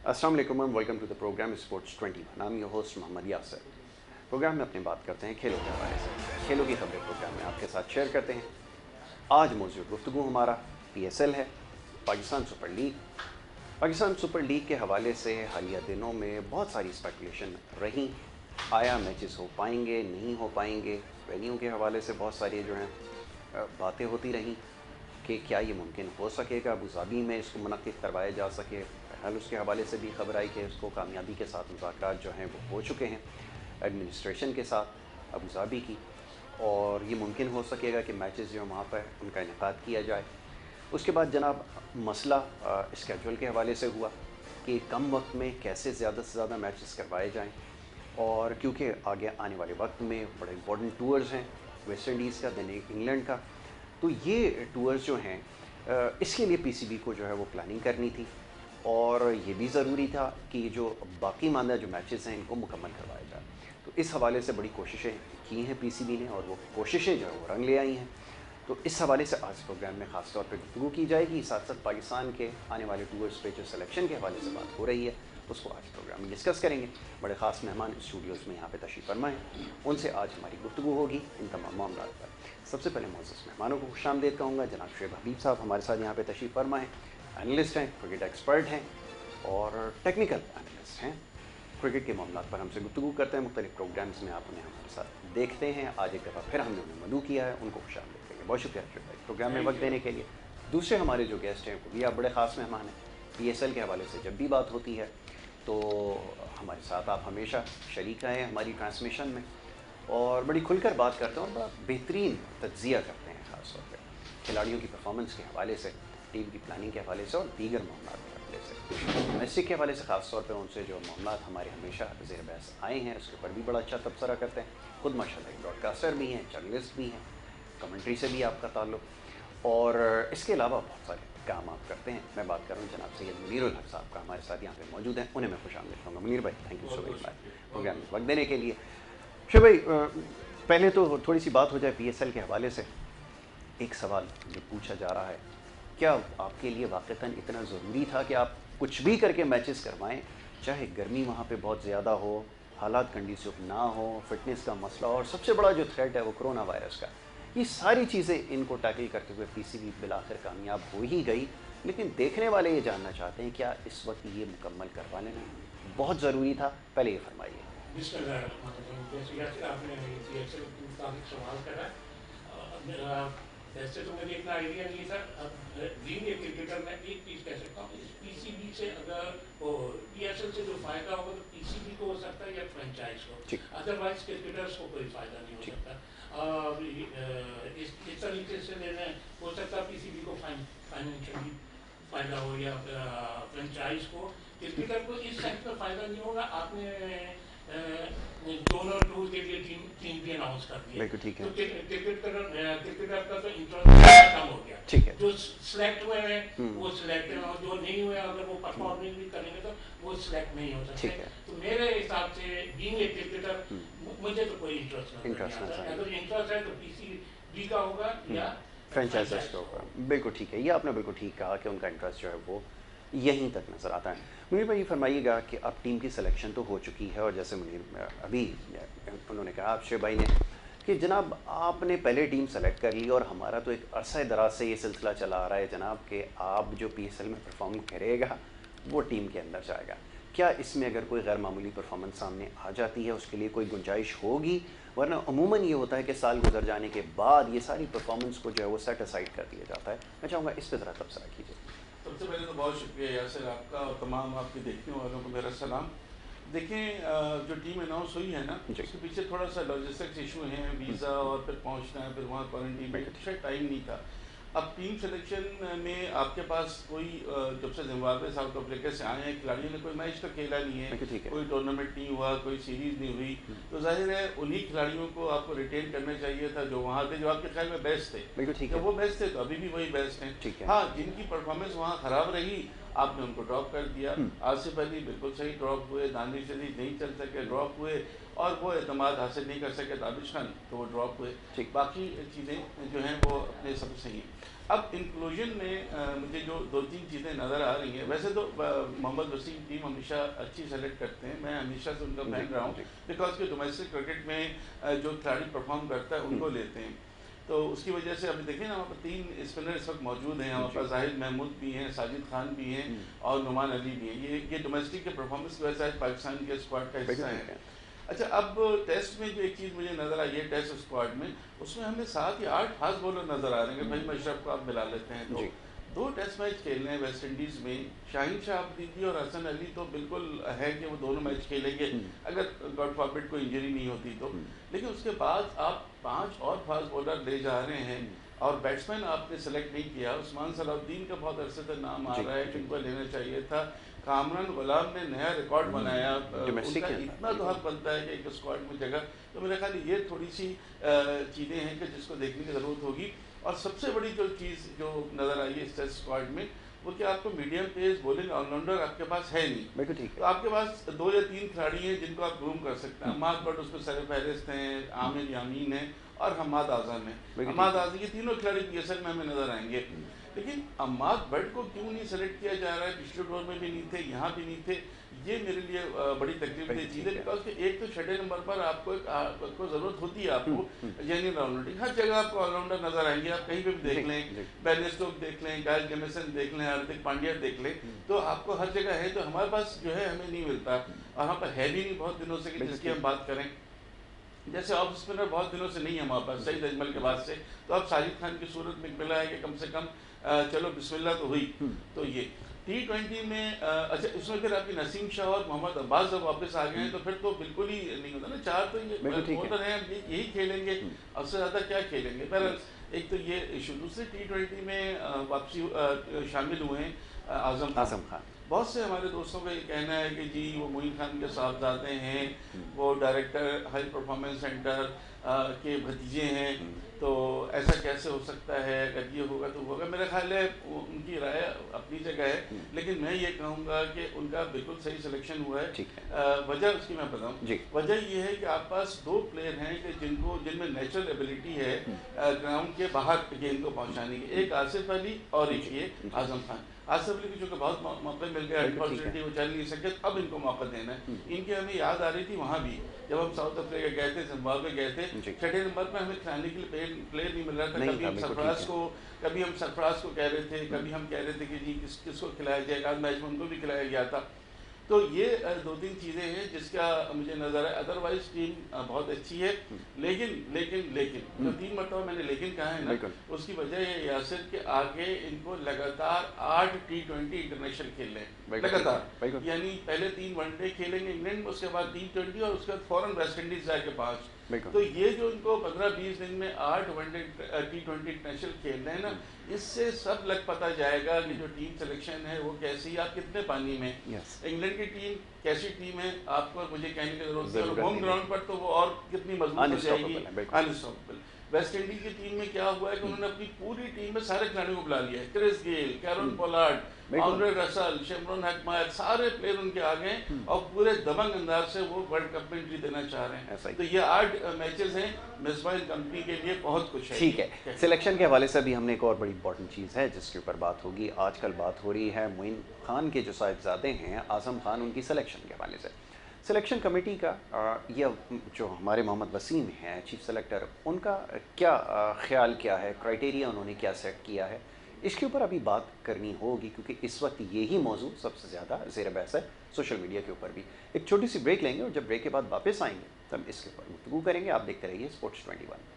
अस्सलाम वालेकुम and welcome to the program sports 21। I am your host Mohammad Yasir. Program में अपनी बात करते हैं खेलों के हवाले से। खेलों की खबरें प्रोग्राम में आपके साथ शेयर करते हैं। आज मौजूद गुफ्तगू हमारा PSL है, Pakistan super league. Pakistan super league के हवाले से हालिया दिनों में बहुत सारी स्पेकुलेशन रही। आया मैचेस हो पाएंगे, नहीं हो पाएंगे, वेन्यू के हवाले से बहुत सारी जो हैं बातें होती रहीं कि क्या ये मुमकिन हो सकेगा अबू धाबी में इसको मुनक़्क़िद करवाया जा सके। बहरहाल उसके हवाले से भी खबर आई कि उसको कामयाबी के साथ मुज़ाकरात जो हैं वो हो चुके हैं एडमिनिस्ट्रेशन के साथ अबू धाबी की, और ये मुमकिन हो सकेगा कि मैचेस जो वहाँ पर उनका इनेकाद किया जाए। उसके बाद जनाब मसला स्केजूल के हवाले से हुआ कि कम वक्त में कैसे ज़्यादा से ज़्यादा मैचेस करवाए जाएँ, और क्योंकि आगे आने वाले वक्त में बड़े इंपॉर्टेंट टूर्स हैं, वेस्ट इंडीज़ का, दैन इंग्लैंड का, तो ये टूर्स जो हैं इसके लिए PCB को जो है वो प्लानिंग करनी थी, और ये भी ज़रूरी था कि जो बाकी मानदा जो मैचेस हैं इनको मुकम्मल करवाया जाए। तो इस हवाले से बड़ी कोशिशें की हैं PCB ने, और वो कोशिशें जो है वो रंग ले आई हैं। तो इस हवाले से आज प्रोग्राम में ख़ास तौर पर गुफ्तगू की जाएगी। साथ साथ पाकिस्तान के आने वाले टूर्स पे जो सिलेक्शन के हवाले से बात हो रही है उसको आज प्रोग्राम में डिस्कस करेंगे। बड़े ख़ास मेहमान स्टूडियोज़ में यहाँ पे तशरीफ़ फरमा हैं, उनसे आज हमारी गुफ्तगू होगी इन तमाम मामलों पर। सबसे पहले मोअज़्ज़ज़ मेहमानों को खुशामदीद कहूँगा। जनाब शुएब हबीब साहब हमारे साथ यहाँ पे तशरीफ़ फरमा हैं, एनालिस्ट हैं, क्रिकेट एक्सपर्ट हैं और टेक्निकल एनालिस्ट हैं। क्रिकेट के मामलों पर हमसे गुफ्तगू करते हैं, मुख्तलिफ प्रोग्राम्स में आप उन्हें हमारे साथ देखते हैं। आज एक दफ़ा फिर हमने उन्हें मदऊ किया है, उनको खुशामदीद करेंगे। बहुत शुक्रिया शुएब भाई प्रोग्राम में वक्त देने के लिए। दूसरे हमारे जो गेस्ट हैं वो भी आप बड़े ख़ास मेहमान हैं। PSL के हवाले से जब भी बात होती है तो हमारे साथ आप हमेशा शरीक हैं हमारी ट्रांसमिशन में, और बड़ी खुलकर बात करते हैं और बड़ा बेहतरीन तज्ज़िया करते हैं, ख़ास तौर पर खिलाड़ियों की परफॉर्मेंस के हवाले से, टीम की प्लानिंग के हवाले से और दीगर मामलों के हवाले से। डोमेस्टिक के हवाले से ख़ास तौर पर उनसे जो मामला हमारे हमेशा ज़ेर बहस आए हैं उसके ऊपर भी बड़ा अच्छा तबसरा करते हैं। खुद माशाल्लाह ब्रॉडकास्टर भी हैं, जर्नलिस्ट भी हैं, कमेंट्री से भी आपका ताल्लुक़, और इसके अलावा बहुत सारे काम आप करते हैं। मैं बात कर रहा हूँ जनाब सैयद मुनीरुल हक साहब का, हमारे साथ यहाँ पे मौजूद हैं, उन्हें मैं खुशामदीद कहूँगा। मुनीर भाई thank you so very much program में वक्त देने के लिए। शुभ भाई पहले तो थोड़ी सी बात हो जाए PSL के हवाले से। एक सवाल जो पूछा जा रहा है, क्या आपके लिए वाक़तन इतना ज़रूरी था कि आप कुछ भी करके मैचेस करवाएं, चाहे गर्मी वहाँ पे बहुत ज़्यादा हो, हालात कंडीसिव ना हो, फिटनेस का मसला हो, और सबसे बड़ा जो थ्रेट है वो कोरोना वायरस का, ये सारी चीज़ें इनको टैकल करते हुए PCB बिलाखिर कामयाब हो ही गई। लेकिन देखने वाले ये जानना चाहते हैं क्या इस वक्त ये मुकम्मल करवा लेना बहुत ज़रूरी था? पहले ये फरमाइए। जैसे आपने PSL के मुताबिक सवाल करा, मेरा वैसे तो मुझे इतना आइडिया नहीं था। अब बीइंग ए क्रिकेटर मैं एक चीज़ कह सकता हूँ, इस PCB से अगर वो PSL से जो फ़ायदा होगा तो PCB को हो सकता है या फ्रेंचाइज को, अदरवाइज क्रिकेटर्स को कोई फ़ायदा नहीं हो सकता। इस तरीके से लेने हो सकता है PCB को फाइनेंशियली फ़ायदा हो या फ्रेंचाइज को, क्रिकेटर को इस सेंस में फ़ायदा नहीं होगा। आपने दोनों टूर के लिए टीम भी अनाउंस कर दिया, बिल्कुल ठीक है। तो क्रिकेटर का तो इंटरेस्ट कम हो गया। ठीक है। जो सिलेक्ट हुए हैं वो सिलेक्ट हैं, और जो नहीं हुए अगर वो परफॉर्मेंस भी करेंगे तो वो सिलेक्ट नहीं हो सकते। तो मेरे हिसाब से बीइंग ए क्रिकेटर मुझे तो कोई इंटरेस्ट नहीं आता। अगर इंटरेस्ट है तो PCB का होगा या फ्रेंचाइजर्स का होगा। बिल्कुल ठीक है, ये आपने बिल्कुल ठीक कहा कि उनका इंटरेस्ट जो है वो यहीं तक नज़र आता है। मुनीर भाई ये फरमाइएगा कि अब टीम की सिलेक्शन तो हो चुकी है, और जैसे मुनीर अभी उन्होंने कहा आपशे भाई ने कि जनाब आपने पहले टीम सेलेक्ट कर ली, और हमारा तो एक अरसा दराज से ये सिलसिला चला आ रहा है जनाब कि आप जो PSL में परफॉर्म करेगा वो टीम के अंदर जाएगा। क्या इसमें अगर कोई गैर मामूली परफॉर्मेंस सामने आ जाती है उसके लिए कोई गुंजाइश होगी? वरना अमूमन ये होता है कि साल गुजर जाने के बाद ये सारी परफॉर्मेंस को जो है वो सेट असाइड कर दिया जाता है। मैं चाहूँगा इस पर ज़रा तबसरा कीजिए। सबसे पहले तो बहुत शुक्रिया यासर आपका और तमाम आपके देखने वालों को मेरा सलाम। देखें, जो टीम अनाउंस हुई है ना, उसके पीछे थोड़ा सा लॉजिस्टिक्स इशू है, वीज़ा और फिर पहुंचना है, फिर वहाँ क्वारंटीन में शायद टाइम नहीं था। अब टीम सिलेक्शन में आपके पास कोई जब से जिम्बाब्वे साउथ अफ्रीका से आए हैं खिलाड़ियों ने कोई मैच तो खेला नहीं है, कोई टूर्नामेंट नहीं हुआ, कोई सीरीज़ नहीं हुई, तो जाहिर है उन्हीं खिलाड़ियों को आपको रिटेन करना चाहिए था जो वहाँ थे, जो आपके ख्याल में बेस्ट थे। बिल्कुल ठीक है, वो बेस्ट थे तो अभी भी वही बेस्ट हैं। हाँ, जिनकी परफॉर्मेंस वहाँ ख़राब रही आपने उनको ड्रॉप कर दिया। आसिफ अली बिल्कुल सही ड्रॉप हुए, दानिश अली नहीं चल सके ड्रॉप हुए, और वो एतमाद हासिल नहीं कर सके दानिश खान, तो वो ड्रॉप हुए। बाकी चीज़ें जो हैं वो अपने सब सही हैं। अब इंक्लूजन में मुझे जो 2-3 चीज़ें नज़र आ रही हैं, वैसे तो मोहम्मद वसीम टीम हमेशा अच्छी सेलेक्ट करते हैं, मैं हमेशा से उनका फैन रहा हूँ, बिकॉज कि डोमेस्टिक क्रिकेट में जो खिलाड़ी परफॉर्म करता है उनको लेते हैं। तो उसकी वजह से अभी देखिए ना, वहाँ पर 3 स्पिनर इस वक्त मौजूद हैं, वहाँ पर जाहिद महमूद भी हैं, साजिद खान भी हैं और नुमान अली भी हैं। ये डोमेस्टिक के परफॉर्मेंस की वजह से आज पाकिस्तान के स्क्वाड का हिस्सा है। अच्छा, अब टेस्ट में जो एक चीज़ मुझे नज़र आई है टेस्ट स्क्वाड में, उसमें हमें 7 या 8 फास्ट बॉलर नज़र आ रहे हैं कि भाई मशरफ को आप मिला लेते हैं। तो 2 टेस्ट मैच खेलने हैं वेस्ट इंडीज़ में, शाहीन शाह अफरीदी और हसन अली तो बिल्कुल है कि वो दोनों मैच खेलेंगे अगर गॉड फॉरबिड कोई इंजरी नहीं होती तो। लेकिन उसके बाद आप 5 और फास्ट बॉलर ले जा रहे हैं और बैट्समैन आपने सेलेक्ट नहीं किया। उस्मान सलाउद्दीन का बहुत अरसे से नाम आ रहा है कि उनको लेना चाहिए था। कामरान गुलाम ने नया रिकॉर्ड बनाया, उनका इतना तो हक बनता है कि एक स्क्वाड में जगह। तो मेरे ख्याल ये थोड़ी सी चीज़ें हैं कि जिसको देखने की ज़रूरत होगी। और सबसे बड़ी जो चीज़ जो नज़र आई है इस टेस्ट स्क्वाड में, वो कि आपको मीडियम पेस बॉलिंग ऑलराउंडर आपके पास है नहीं। तो आपके पास 2 या 3 खिलाड़ी हैं जिनको आप ग्रूम कर सकते हैं। अम्माद बट उसमें सरफहरिस्त हैं, आमिर यामीन है और हम्माद आज़म है। हम्माद आज़म, ये तीनों खिलाड़ी पीएसएल में हमें नज़र आएंगे। लेकिन अम्माद बट को क्यों नहीं सेलेक्ट किया जा रहा है? पिछले दौर में भी नहीं थे, यहाँ भी नहीं थे। ये मेरे लिए बड़ी तकलीफ थी चीज़ है, बिकॉज एक तो छठे नंबर पर आपको ज़रूरत होती है, आपको जेन्युइन ऑलराउंडर। हर जगह आपको ऑलराउंडर नजर आएंगे, आप कहीं पर भी देख लें, बेन स्टोक्स देख लें, गायल जेमिसन देख लें, हार्दिक पांड्या देख लें, तो आपको हर जगह है। तो हमारे पास जो है हमें नहीं मिलता, और यहाँ पर है भी नहीं बहुत दिनों से कि जिसकी हम बात करें। जैसे ऑफ स्पिनर बहुत दिनों से नहीं है हमारे पास, सईद अजमल के बाद से। तो अब साजिद खान की सूरत में मिला है कि कम से कम चलो बिस्मिल्लाह तो हुई। तो ये T20 में अच्छा, उसमें फिर आपकी नसीम शाह और मोहम्मद अब्बास जब वापस आ गए हैं तो फिर तो बिल्कुल ही नहीं होता ना। 4 तो ये बॉलर हैं, यही खेलेंगे, उससे ज़्यादा क्या खेलेंगे। पर एक तो ये इशू। दूसरे T20 में वापसी शामिल हुए हैं आज़म खान। बहुत से हमारे दोस्तों का ये कहना है कि जी वो मोइन खान के साहबजादे हैं, वो डायरेक्टर हाई परफॉर्मेंस सेंटर के भतीजे हैं, तो ऐसा कैसे हो सकता है, अगर ये होगा तो होगा। मेरा ख्याल है उनकी राय अपनी जगह है, लेकिन मैं ये कहूँगा कि उनका बिल्कुल सही सिलेक्शन हुआ है। वजह उसकी मैं बताऊँ, वजह ये है कि आप पास 2 प्लेयर हैं कि जिनमें नेचुरल एबिलिटी है ग्राउंड के बाहर गेंद को पहुँचाने की। एक आसिफ अली और एक ये आज़म खान। आसिफ अली को चूँकि बहुत मौके मिल गए, अनफॉर्चुनेटली वो चल नहीं सके, अब इनको मौका देना है। इनकी हमें याद आ रही थी वहाँ भी जब हम साउथ अफ्रीका गए थे, जिम्बाब्वे गए थे, 6ठे नंबर पर हमें खिलाने के लिए प्लेयर नहीं मिल रहा था। कभी हम सरफराज को कह रहे थे, कभी हम कह रहे थे कि जी किसको खिलाया जाएगा। आज मैच में उनको भी खिलाया गया था। तो ये 2-3 चीज़ें हैं जिसका मुझे नज़र है। अदरवाइज टीम बहुत अच्छी है, लेकिन जो 3 मरतबा मैंने लेकिन कहा है ना, उसकी वजह है यासिर के आगे इनको लगातार 8 T20 इंटरनेशनल खेल रहे हैं लगातार। यानी पहले 3 वनडे खेलेंगे इंग्लैंड में, उसके बाद T20 और उसके बाद फ़ौरन वेस्ट इंडीज़ जाके 5। तो ये जो इनको 15-20 दिन में 8 वनडे T20 इंटरनेशनल खेल रहे हैं ना, इससे सब लग पता जाएगा कि जो टीम सिलेक्शन है वो कैसी, आप कितने पानी में। इंग्लैंड की टीम कैसी टीम है आपको मुझे कहने की जरूरत है, होम ग्राउंड पर तो वो और कितनी मजबूत हो जाएगी, अनस्टॉपेबल। वेस्ट इंडीज की टीम में क्या हुआ है कि उन्होंने अपनी पूरी टीम में सारे खिलाड़ियों को बुला लिया है। Chris Gayle, Kieron Pollard, Andre Russell, Shimron Hetmyer, सारे प्लेयर उनके आ गए और पूरे दबंग अंदाज से वो वर्ल्ड कप में एंट्री देना चाह रहे हैं। तो ये 8 मैचेस हैं, मिसबाइल कंपनी के लिए बहुत कुछ है। ठीक है, सिलेक्शन के हवाले से भी हमने एक और बड़ी इंपॉर्टेंट चीज़ है जिसके ऊपर बात होगी। आजकल बात हो रही है मोइन खान के जो साहिबजादे हैं आज़म खान, उनकी सिलेक्शन के हवाले से। सिलेक्शन कमेटी का या जो हमारे मोहम्मद वसीम हैं चीफ सेलेक्टर, उनका क्या ख्याल क्या है, क्राइटेरिया उन्होंने क्या सेट किया है, इसके ऊपर अभी बात करनी होगी क्योंकि इस वक्त यही मौजू सबसे ज़्यादा ज़ेर बहस है सोशल मीडिया के ऊपर भी। एक छोटी सी ब्रेक लेंगे और जब ब्रेक के बाद वापस आएंगे तब इसके ऊपर गुफ्तगू करेंगे। आप देखते रहिए स्पोर्ट्स 21।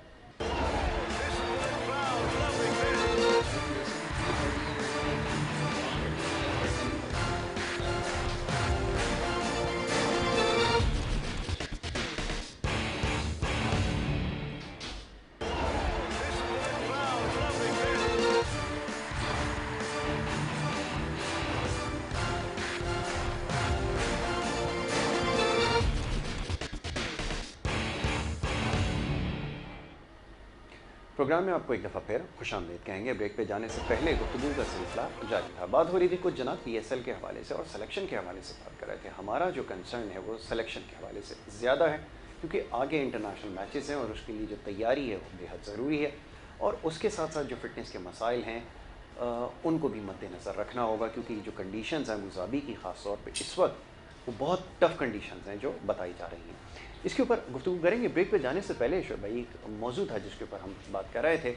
प्रोग्राम में आपको एक दफ़ा फिर खुशामदीद कहेंगे। ब्रेक पे जाने से पहले गुफ्तगू का सिलसिला जारी था। बात हो रही थी कुछ जनाब PSL के हवाले से और सिलेक्शन के हवाले से बात कर रहे थे। हमारा जो कंसर्न है वो सिलेक्शन के हवाले से ज़्यादा है, क्योंकि आगे इंटरनेशनल मैचेस हैं और उसके लिए जो तैयारी है वो बेहद ज़रूरी है, और उसके साथ साथ जो फिटनेस के मसाइल हैं उनको भी मद्देनज़र रखना होगा, क्योंकि जो कंडीशंस हैं अबू धाबी की ख़ास तौर पर इस वक्त वो बहुत टफ़ कंडीशंस हैं जो बताई जा रही हैं। इसके ऊपर गुफ्तगू करेंगे। ब्रेक पे जाने से पहले शोएब भाई एक मौजू था जिसके ऊपर हम बात कर रहे थे।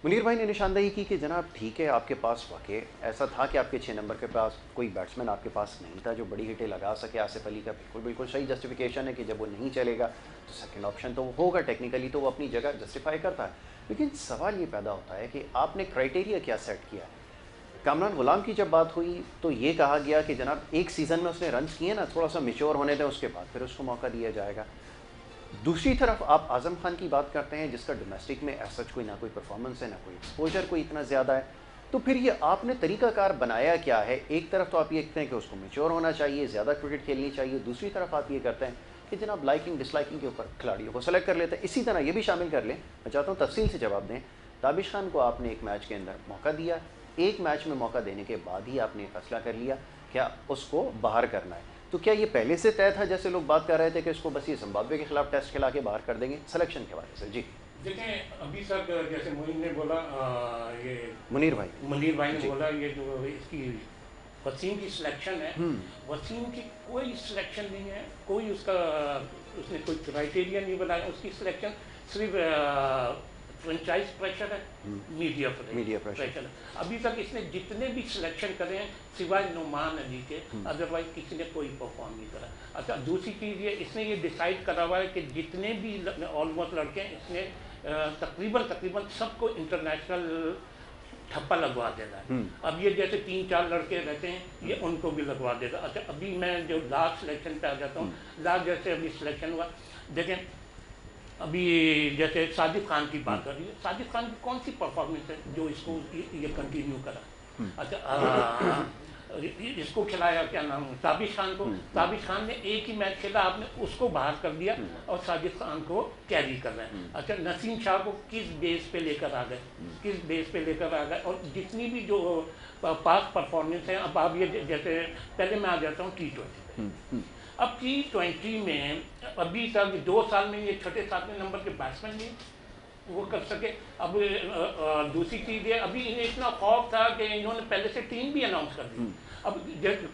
मुनीर भाई ने निशानदेही की कि जनाब ठीक है, आपके पास वाकई ऐसा था कि आपके 6 नंबर के पास कोई बैट्समैन आपके पास नहीं था जो बड़ी हिटें लगा सके। आसिफ अली का बिल्कुल सही जस्टिफिकेशन है कि जब वो नहीं चलेगा तो सेकंड ऑप्शन तो वो होगा, टेक्निकली तो वो अपनी जगह जस्टिफाई करता है। लेकिन सवाल ये पैदा होता है कि आपने क्राइटेरिया क्या सेट किया है। कामरान गुलाम की जब बात हुई तो ये कहा गया कि जनाब एक सीज़न में उसने रन्स किए ना, थोड़ा सा मैच्योर होने दें, उसके बाद फिर उसको मौका दिया जाएगा। दूसरी तरफ आप आज़म खान की बात करते हैं जिसका डोमेस्टिक में ऐसा कोई ना कोई परफॉर्मेंस है, ना कोई एक्सपोजर कोई इतना ज़्यादा है। तो फिर ये आपने तरीक़ाकार बनाया क्या है? एक तरफ तो आप ये कहते हैं कि उसको मैच्योर होना चाहिए, ज़्यादा क्रिकेट खेलनी चाहिए, दूसरी तरफ आप ये करते हैं कि जनाब लाइकिंग डिसलाइकिंग के ऊपर खिलाड़ियों को सेलेक्ट कर लेते हैं। इसी तरह ये भी शामिल कर लें, मैं चाहता हूँ तफसील से जवाब दें। ताबिश खान को आपने एक मैच के अंदर मौका दिया, एक मैच में मौका देने के बाद ही आपने फैसला कर लिया क्या उसको बाहर करना है। तो क्या ये पहले से तय था, जैसे लोग बात कर रहे थे कि इसको बस ये जिम्बाब्वे के खिलाफ टेस्ट खिला के बाहर कर देंगे? सिलेक्शन के बारे से जी देखें, अभी तक जैसे मोइन ने बोला, ये मुनीर भाई ने बोला ये जो इसकी वसीम की सिलेक्शन है, वसीम की कोई सिलेक्शन नहीं है, कोई उसने कोई क्राइटेरिया नहीं बनाया। उसकी सिलेक्शन सिर्फ फ्रेंचाइज प्रेशर है, मीडिया प्रेशर है। अभी तक इसने जितने भी सिलेक्शन करे हैं सिवाय नुमान अली के, अदरवाइज किसी ने कोई परफॉर्म नहीं करा। अच्छा, दूसरी चीज़ ये इसने ये डिसाइड करा हुआ है कि जितने भी ऑलमोस्ट लड़के हैं इसने तकरीबन सबको इंटरनेशनल ठप्पा लगवा देना है। अब ये जैसे 3-4 लड़के रहते हैं ये उनको भी लगवा देगा। अच्छा, अभी मैं जो लास्ट सिलेक्शन पे आ जाता हूँ, लास्ट जैसे अभी सिलेक्शन हुआ, देखें अभी जैसे साजिद खान की बात कर रही है, साजिद खान की कौन सी परफॉर्मेंस है जो इसको ये कंटिन्यू करा। अच्छा, इसको खिलाया क्या नाम, ताबिश खान को, ताबिश खान ने एक ही मैच खेला, आपने उसको बाहर कर दिया और साजिद खान को कैरी कर रहे हैं। अच्छा, नसीम शाह को किस बेस पे लेकर आ गए, और जितनी भी जो पास परफॉर्मेंस है, अब आप ये जैसे पहले मैं आ जाता हूँ T20। अब T20 में अभी तक 2 साल में ये 6-7वें नंबर के बैट्समैन नहीं वो कर सके। अब दूसरी चीज़ है, अभी इन्हें इतना खौफ था कि इन्होंने पहले से टीम भी अनाउंस कर दी। अब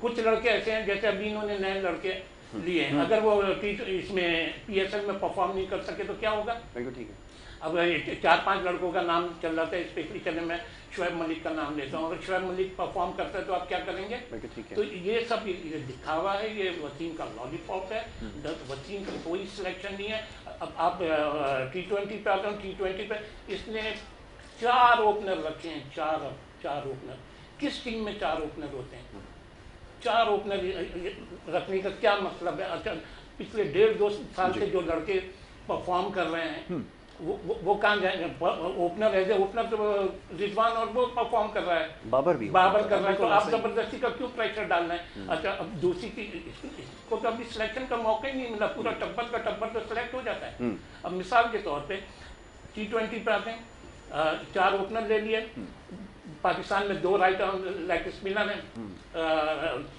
कुछ लड़के ऐसे हैं जैसे अभी इन्होंने नए लड़के लिए हैं, अगर वो इसमें PSL में परफॉर्म नहीं कर सके तो क्या होगा? बिल्कुल ठीक है। अब 4-5 लड़कों का नाम चल रहा था, स्पेशली चले मैं शुएब मलिक का नाम लेता हूँ। अगर शुएब मलिक परफॉर्म करता है तो आप क्या करेंगे? ठीक है। तो ये सब ये दिखावा है, ये वसीम का लॉलीपॉप है। वसीम का कोई सिलेक्शन नहीं है। अब आप T20 पे आते हैं, T20 पे इसने 4 ओपनर रखे हैं, 4 ओपनर। किस टीम में 4 ओपनर होते हैं? 4 ओपनर रखने का क्या मतलब है? अच्छा, पिछले 1.5-2 साल से जो लड़के परफॉर्म कर रहे हैं वो कहाँ जाएंगे? ओपनर एज ए ओपनर तो रिजवान और वो परफॉर्म कर रहा है, बाबर कर रहा है, तो आप जबरदस्ती का क्यों प्रेशर डालना है? अच्छा, अब दूसरी चीज, इसको तो अभी सिलेक्शन का मौका ही नहीं मिला, पूरा टब्बर का टब्बर तो सिलेक्ट हो जाता है। अब मिसाल के तौर पे T20 पे आते हैं, 4 ओपनर ले लिए, पाकिस्तान में 2 राइट आर्म लेग स्पिनर हैं,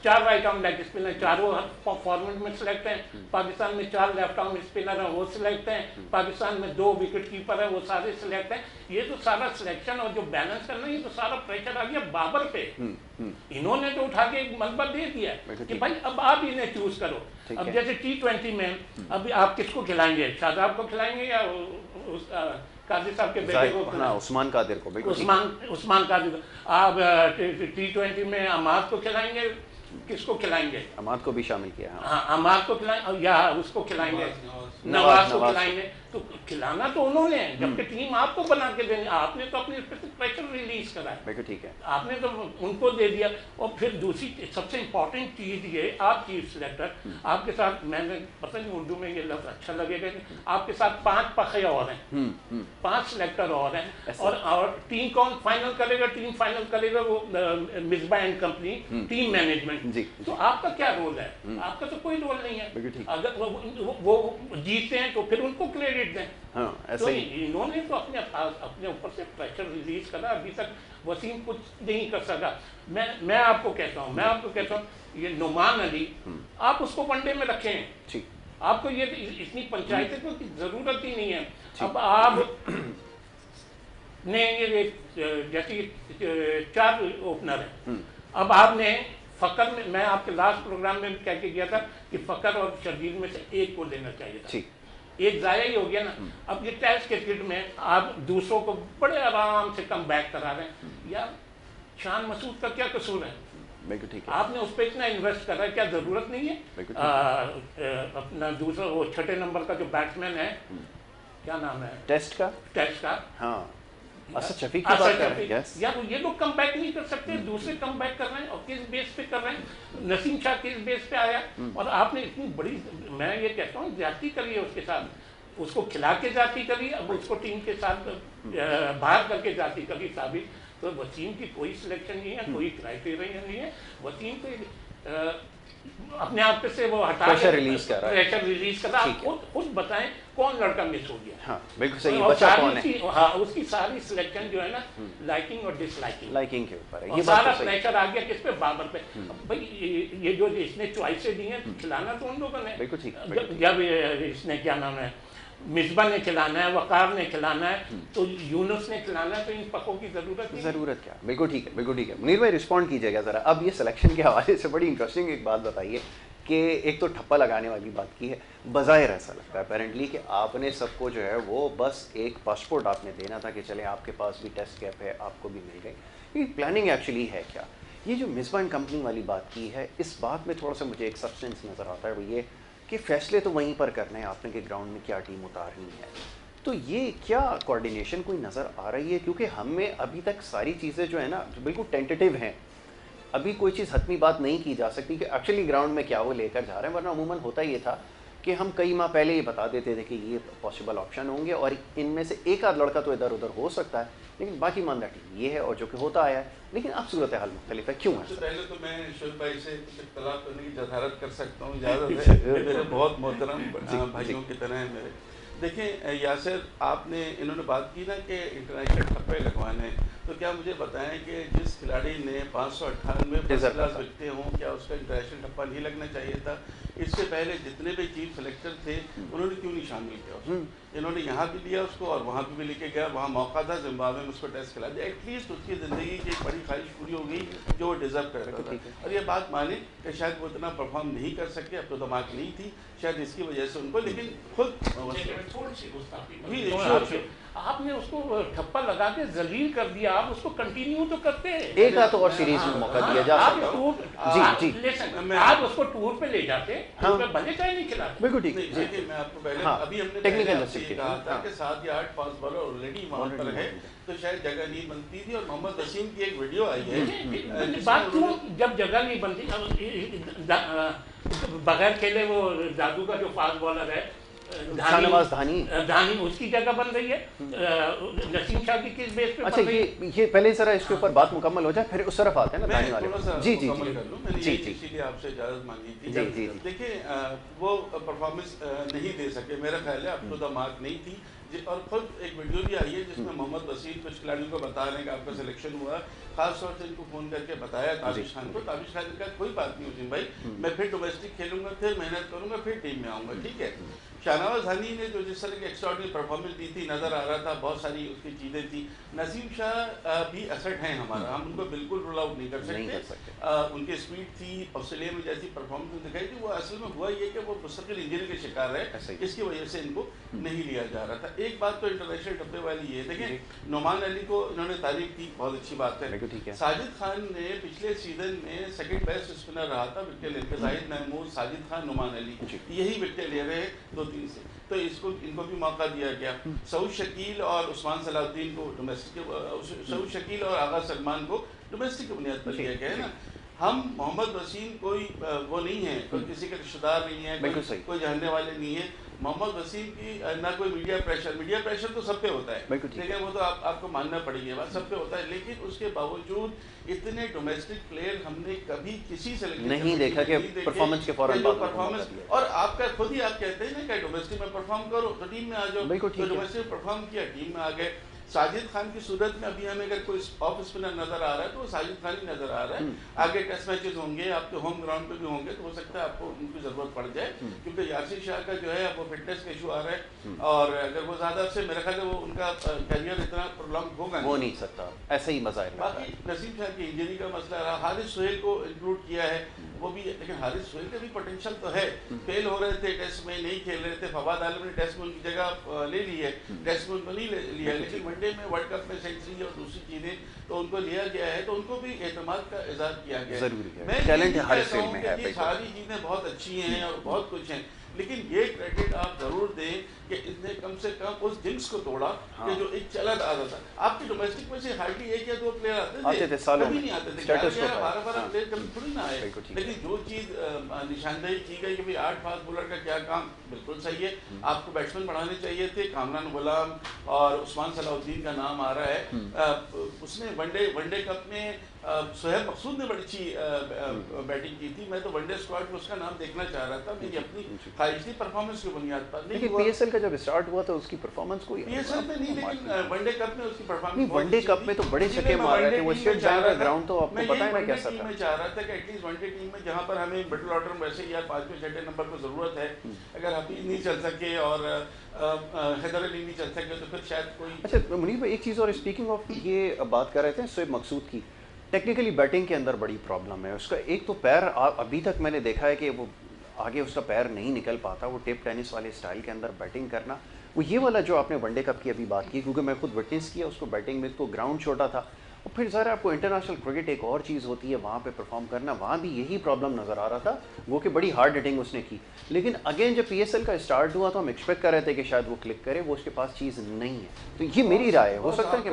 4 राइट आर्म लेग स्पिनर, चारों फॉर्मेट में सिलेक्ट हैं। पाकिस्तान में 4 लेफ्ट आर्म स्पिनर हैं, वो सिलेक्ट हैं। पाकिस्तान में 2 विकेट कीपर हैं, वो सारे सिलेक्ट हैं। ये तो सारा सिलेक्शन और जो बैलेंस करना है, ये तो सारा प्रेशर आ गया बाबर पे। इन्होंने तो उठा के एक मलबा दे दिया कि भाई अब आप इन्हें चूज करो। अब जैसे T20 में अभी आप किसको खिलाएंगे? शादाब को खिलाएंगे या कादिर साहब के बेटे को? उस्मान कादिर को। उस्मान कादिर को। आप T20 में अमाद को खिलाएंगे, किसको खिलाएंगे? अमाद को भी शामिल किया। हाँ, अमाद को खिलाएंगे या उसको खिलाएंगे, नवाज को खिलाएंगे। तो खिलाना तो उन्होंने है, जबकि टीम आपको बना के देंगे। आपने तो अपने प्रेशर रिलीज करा है, ठीक है, आपने तो उनको दे दिया। और फिर दूसरी सबसे इम्पोर्टेंट चीज़ ये, आप चीफ सिलेक्टर, आपके साथ, मैंने पता नहीं उर्दू में ये लफ्ज़ अच्छा लगेगा, आपके साथ 5 पखे और हैं, 5 सिलेक्टर और हैं। और टीम कौन फाइनल करेगा? टीम फाइनल करेगा वो Misbah and company team management tournament. जी, तो आपका क्या रोल है? आपका तो कोई रोल नहीं है। अगर वो जीतते हैं तो फिर उनको क्रेडिट दें। हाँ, तो इन्होंने तो अपने ऊपर से प्रेशर रिलीज करा, अभी तक वसीम कुछ नहीं कर सका। मैं आपको कहता हूँ ये नुमान अली, आप उसको वनडे में रखें, आपको ये इतनी पंचायतें तो जरूरत ही नहीं है। अब आप ने ये जैसे 4 ओपनर हैं, अब आपने फकर में, मैं आपके लास्ट प्रोग्राम में कह के गया था कि फकर और शर्जील में से एक को लेना चाहिए था, एक जाया ही हो गया ना। अब ये टेस्ट क्रिकेट में आप दूसरों को बड़े आराम से कम बैक करा रहे हैं। यार शान मसूद का क्या कसूर है? ठीक है, आपने उस पर इतना इन्वेस्ट कर रहा है, क्या जरूरत नहीं है? अपना दूसरा वो 6 नंबर का जो बैट्समैन है, क्या नाम है टेस्ट का, हाँ असद शफीक की बात कर रहे हैं। यार ये लोग कम बैक नहीं कर सकते, दूसरे कम बैक कर रहे हैं और किस बेस पे कर रहे हैं? नसीम शाह किस बेस पे आया? और आपने इतनी बड़ी, मैं ये कहता हूँ ज्यादती करी है उसके साथ, उसको खिला के जाती करी, अब उसको टीम के साथ बाहर करके जाती करी साबित। तो वसीम की कोई सिलेक्शन नहीं है, कोई क्राइटेरिया नहीं है। वसीम को अपने आप से वो हटा प्रेशर रिलीज कर रहा है। खुद बताएं कौन लड़का मिस हो गया? हाँ बिल्कुल सही, बचा कौन है? हाँ, उसकी सारी सिलेक्शन जो है ना लाइकिंग और डिसलाइकिंग के ऊपर है। ये सारा प्रेशर आ गया किस पे? बाबर पे। भाई ये जो इसने चॉइसें दी हैं, खिलाना तो उन लोगों ने, जब इसने क्या नाम है मिसबा ने खिलाना है, वकार ने खिलाना है, तो यूनुस ने खिलाना है, तो इन पकों की ज़रूरत क्या? बिल्कुल ठीक है। मुनीर भाई रिस्पॉन्ड कीजिएगा ज़रा। अब ये सिलेक्शन के हवाले से बड़ी इंटरेस्टिंग एक बात बताइए कि एक तो ठप्पा लगाने वाली बात की है, बज़ाहिर ऐसा लगता है अपेरेंटली कि आपने सबको जो है वो बस एक पासपोर्ट आपने देना था कि चले आपके पास भी टेस्ट कैप है, आपको भी मिल गई। ये प्लानिंग एक्चुअली है क्या? ये जो मिसबा एंड कंपनी वाली बात की है, इस बात में थोड़ा सा मुझे एक सब्सटेंस नज़र आता है, वो ये कि फ़ैसले तो वहीं पर करने हैं आपने कि ग्राउंड में क्या टीम उतारनी है। तो ये क्या कोऑर्डिनेशन कोई नज़र आ रही है? क्योंकि हमें अभी तक सारी चीज़ें जो है ना बिल्कुल टेंटेटिव हैं, अभी कोई चीज़ हतमी बात नहीं की जा सकती कि एक्चुअली ग्राउंड में क्या वो लेकर जा रहे हैं। वरना अमूमन होता ये था कि हम कई माह पहले ही बता देते थे कि ये पॉसिबल ऑप्शन होंगे और इनमें से एक आध लड़का तो इधर उधर हो सकता है, लेकिन बाकी मानदा टीम ये है और जो कि होता आया है। लेकिन अब सूरत हाल मुख्तलिफ है, क्यों है? सबसे पहले तो मैं शुभ भाई से कुछ इख्तलाफ करने की जदारत कर सकता हूँ, इजाज़त है? मेरे बहुत मोहतरम भाइयों की तरह है मेरे। देखें यासिर, आपने इन्होंने बात की ना कि इंटरनेशनल ठप्पे लगवाने, तो क्या मुझे बताएं कि जिस खिलाड़ी ने 598 फर्स्ट क्लास विकटें हों, क्या उसका इंटरनेशनल ठप्पा नहीं लगना चाहिए था? इससे पहले जितने भी चीफ सेलेक्टर थे उन्होंने क्यों नहीं शामिल किया उसको? इन्होंने यहाँ भी लिया उसको और वहाँ भी लेके गया, वहाँ मौका था जिम्बाब्वे में उसको टेस्ट खिला दिया। एटलीस्ट उसकी ज़िंदगी की एक बड़ी ख्वाहिश पूरी हो गई जो वो डिज़र्व करता था। और ये बात माने कि शायद वो इतना परफॉर्म नहीं कर सके, अब तो दिमाग नहीं थी शायद इसकी वजह से उनको, लेकिन खुद आपने उसको ठप्पा लगा के जलील कर दिया, आप उसको कंटिन्यू तो करते हैं। एक आध और सीरीज में मौका दिया जा सकता है। आप उसको टूर पे ले जाते, भले चाहे नहीं खिलाते। बिल्कुल ठीक। देखिए मैं आपको पहले अभी हमने टेक्निकल कहा था कि 7 या 8 फास्ट बॉलर ऑलरेडी वहाँ पर है, तो शायद जगह नहीं बनती थी। और मोहम्मद वसीम की एक वीडियो आई है, बात क्यों जब जगह नहीं बनती, बगैर खेले वो जादू का जो फास्ट बॉलर है धानी, उसकी जगह बन रही है। नसीम शाह की किस बेस पे? अच्छा ये पहले जरा इसके ऊपर बात मुकम्मल हो जाए, फिर उस तरफ आते हैं ना धानी वाले। जी इसीलिए आपसे इजाजत मांगी थी। देखिए वो परफॉर्मेंस नहीं दे सके, मेरा ख्याल है अप टू द मार्क नहीं थी। और खुद एक वीडियो भी आई है जिसमें मोहम्मद वसीम कुछ खिलाड़ियों को बता रहे हैं कि आपका सिलेक्शन हुआ, खासतौर से इनको फ़ोन करके बताया ताबिश खान को। ताबिश खान का कोई बात नहीं हुसैन भाई, मैं फिर डोमेस्टिक खेलूंगा, फिर मेहनत करूंगा, फिर टीम में आऊँगा, ठीक है। शाहनवाज हनी ने जो जिस तरह की एक्स्ट्राऑर्डिनरी परफॉर्मेंस दी थी, नज़र आ रहा था बहुत सारी उसकी चीज़ें थी। नसीम शाह भी एसेट हैं हमारा, हम उनको बिल्कुल रूल आउट नहीं कर सकते। उनकी स्पीड थी, ऑस्ट्रेलिया में जैसी परफॉर्मेंस दिखाई थी, वो असल में हुआ ये कि वो मुस्तकिल इंजरी के शिकार है, इसकी वजह से इनको नहीं लिया जा रहा था। एक बात तो इंटरनेशनल डब्बे वाली ये देखें, नुमान अली को इन्होंने तारीफ की, बहुत अच्छी बात है। साजिद खान ने पिछले सीजन में सेकंड बेस्ट स्पिनर रहा था विकेट लेकर, जाहिद महमूद, साजिद खान, नुमान अली यही विकेट ले रहे 2-3 से, तो इनको भी मौका दिया गया। सऊद शकील और उस्मान सलाउद्दीन को डोमेस्टिक, सऊद शकील और आगा सलमान को डोमेस्टिक की बुनियाद पर लिया गया है ना। हम मोहम्मद वसीम कोई वो नहीं है, कोई किसी के रिश्तेदार नहीं है, कोई जानने वाले नहीं है। मोहम्मद वसीम की ना कोई मीडिया प्रेशर तो सब पे होता है, लेकिन वो तो आपको मानना पड़ेगी, बात सब पे होता है। लेकिन उसके बावजूद इतने डोमेस्टिक प्लेयर हमने कभी किसी से नहीं देखा कि परफॉर्मेंस के फौरन बाद परफॉर्मेंस, और आपका खुद ही आप कहते हैं ना कि डोमेस्टिक में परफॉर्म करो तो टीम में आ जाओ, तो डोमेस्टिक में परफॉर्म किया, टीम में आ गए। साजिद खान की सूरत में अभी हमें अगर कोई ऑफ स्पिनर नजर आ रहा है तो वो साजिद खान ही नजर आ रहा है। आगे टेस्ट मैचेस होंगे, आपके होम ग्राउंड पे भी होंगे, तो हो सकता है आपको उनकी जरूरत पड़ जाए, क्योंकि यासिर शाह का जो है वो फिटनेस का इशू आ रहा है, और अगर वो ज्यादा से मेरा ख्याल है वो उनका करियर इतना प्रोलॉन्ग होगा हो नहीं सकता, ऐसे ही मजा है। बाकी नसीम शाह की इंजरी का मसला रहा, हारिस सोहेल को इंक्लूड किया है वो भी, लेकिन हारिस सोहेल का भी पोटेंशियल तो है। फेल हो रहे थे टेस्ट में, नहीं खेल रहे थे, फवाद आलम ने टेस्ट में उनकी जगह ले ली है, टेस्ट में उनको नहीं लिया, लेकिन वनडे में वर्ल्ड कप में सेंचुरी और दूसरी चीजें तो उनको लिया गया है, तो उनको भी एतमाद का इज़हार किया गया है। मैं टैलेंट हारिस सोहेल में है, सारी चीजें बहुत अच्छी हैं और बहुत कुछ हैं, लेकिन ये क्रेडिट आप जरूर दें कि इसने कम से कम उस जिंक्स को तोड़ा कि जो एक चला आता था। आपके डोमेस्टिक में से हार्डली एक या दो प्लेयर आते थे सालों में, नहीं आते थे, 12 प्लेयर कभी थोड़ी ना आए। लेकिन जो चीज निशानदेही की गई कि भाई 8 फास्ट बॉलर का क्या काम, बिल्कुल सही है, आपको बैट्समैन बढ़ाने चाहिए थे। कामरान गुलाम और उस्मान सलाउद्दीन का नाम आ रहा है, उसने वनडे कप में सोहेब मकसूद ने बड़ी अच्छी बैटिंग की थी। मैं तो वनडे स्क्वाड में उसका नाम देखना चाह रहा था, मेरी अपनी ख्वाहिश थी परफॉर्मेंस की बुनियाद पर। लेकिन पीएसएल का जब स्टार्ट हुआ तो उसकी परफॉर्मेंस कोई पीएसएल में नहीं, लेकिन वनडे कप में उसकी परफॉर्मेंस, वनडे कप में तो बड़े छक्के मार रहे थे, वो स्टेट जाएगा ग्राउंड तो आपको पता है ना कैसा था। मैं चाह रहा था कि एटलीस्ट वनडे टीम में जहां पर हमें मिडिल ऑर्डर में वैसे यार 5वें 6वें नंबर पर जरूरत है, अगर हफीज नहीं चल सके और हैदर अली नहीं चल सके तो फिर शायद कोई। अच्छा मुनीर भाई, एक चीज़ और, स्पीकिंग ऑफ ये बात कर रहे थे शोएब मकसूद की, टेक्निकली बैटिंग के अंदर बड़ी प्रॉब्लम है उसका। एक तो पैर अभी तक मैंने देखा है कि वो आगे उसका पैर नहीं निकल पाता, वो टेप टेनिस वाले स्टाइल के अंदर बैटिंग करना, वो ये वाला जो आपने वनडे कप की अभी बात की, क्योंकि मैं खुद विटनेस किया उसको बैटिंग में, तो ग्राउंड छोटा था, और फिर ज़रा आपको इंटरनेशनल क्रिकेट एक और चीज़ होती है, वहाँ पे परफॉर्म करना, वहाँ भी यही प्रॉब्लम नज़र आ रहा था, वो कि बड़ी हार्ड हिटिंग उसने की। लेकिन अगेन जब पीएसएल का स्टार्ट हुआ तो हम एक्सपेक्ट कर रहे थे कि शायद वो क्लिक करे, वो उसके पास चीज़ नहीं है। तो ये मेरी राय है, हो सकता है कि